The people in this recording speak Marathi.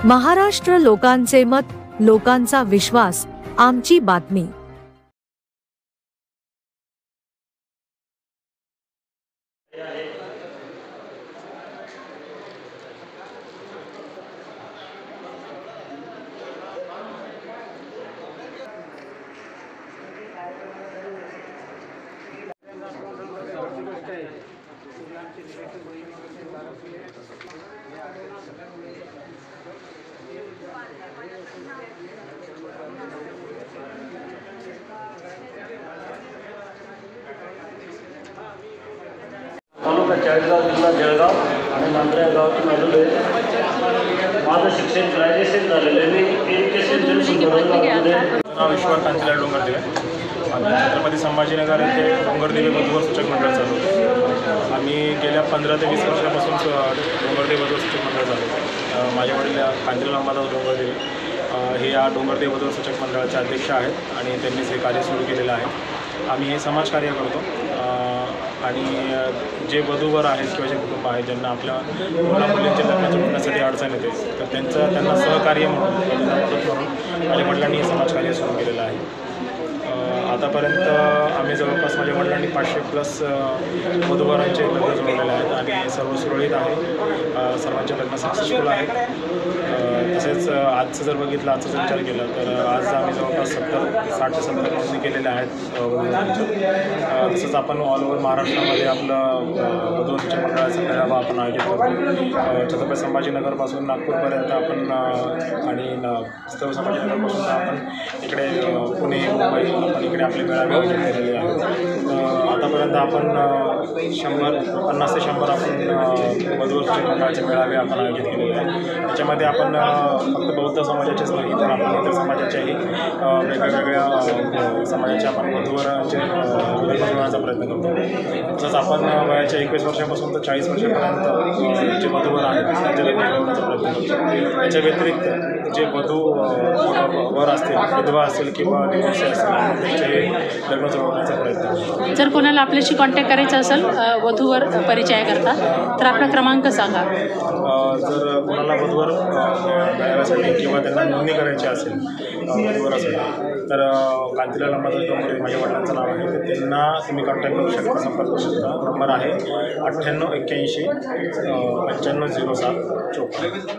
महाराष्ट्र लोकांचे मत, लोकांचा विश्वास, आमची बातमी। तालुका चाळीसगाव, जिल्हा जळगाव आणि नांदरा या गावातून आलेलो आहे। माझं शिक्षण ग्रॅज्युएशन झालेलं आहे। मी एज्युकेशन नाव विश्वास कांतीलाल डोंगरदेवे आणि छत्रपती संभाजीनगर येथे डोंगरदेवे वधूवर सूचक मंडळ चालू आहे। आम्ही गेल्या 15 ते 20 वर्षापासून डोंगरदेवे वधूवर सूचक मंडळ चालू आहे। माझे वडील कांतीलाल अंबादास डोंगरदेवे हे या डोंगरदेवे वधूवर सूचक मंडळाचे अध्यक्ष आहेत आणि त्यांनीच हे कार्य सुरू केलेलं आहे। आम्ही हे समाजकार्य करतो आणि जे वधूवर आहेत किंवा जे कुटुंब आहेत ज्यांना आपल्या मुला-मुलींच्या लग्न जुळवण्यासाठी अडचण येते तर त्यांना सहकार्य म्हणून त्यांना मदत म्हणून माझ्या वडिलांनी हे समाजकार्य सुरू केलेलं आहे। आतापर्यंत आम्ही जवळपास माझ्या वडिलांनी 500+ वधूवरांचे लग्न जुळवलेले आहेत आणि सर्व सुरळीत आहे। सर्वांचे लग्न सक्सेसफुल आहेत। तसेच आजचं जर बघितलं, आजचा जर विचार केला तर आज आम्ही जवळपास 60 ते 70 नोंदणी केलेल्या आहेत वधूवरांच्या। तसंच आपण ऑल ओव्हर महाराष्ट्रामध्ये आपलं वधूवरांच्या मंडळाचा मेळावा आपण आयोजित करतो। छत्रपती संभाजीनगरपासून नागपूरपर्यंत आपण आणि सर्व संभाजीनगरपासून आपण इकडे पुणे, मुंबई आपण इकडे आपले मेळावे आयोजित केलेले आहेत। आतापर्यंत आपण 50 ते 100 आपण वधूवरांच्या मंडळाचे मेळावे आपण आयोजित केलेले आहेत। त्याच्यामध्ये आपण फक्त बौद्ध समाजाचेच नाही तर आपण इतर समाजाच्याही वेगवेगळ्या समाजाच्या आपण वधूवरांचे लग्न जुळवण्याचा प्रयत्न करतो। तसंच आपण वयाच्या 21 वर्षापासून तर 40 वर्षापर्यंत जे वधूवर आहेत त्यांचे लग्न जुळवण्याचा प्रयत्न करतो। याच्या व्यतिरिक्त जे वर असतील, विधवा असतील किंवा डिवोर्सी असतील त्यांचे लग्न जुळवण्याचा प्रयत्न करतो। जर कोणाला आपल्याशी कॉन्टॅक्ट करायचा असेल वधूवर परिचय करता तर आपला क्रमांक सांगा। जर कोणाला वधूवर मिळवण्यासाठी किंवा त्यांना नोंदणी करायची असेल वधूवरासाठी तर कांतीलाल अंबादास डोंगरदेवे माझ्या वडिलांचं नाव आहे, तर त्यांना तुम्ही कॉन्टॅक्ट करू शकता, संपर्क करू शकता। नंबर आहे 98 81 95 07 54।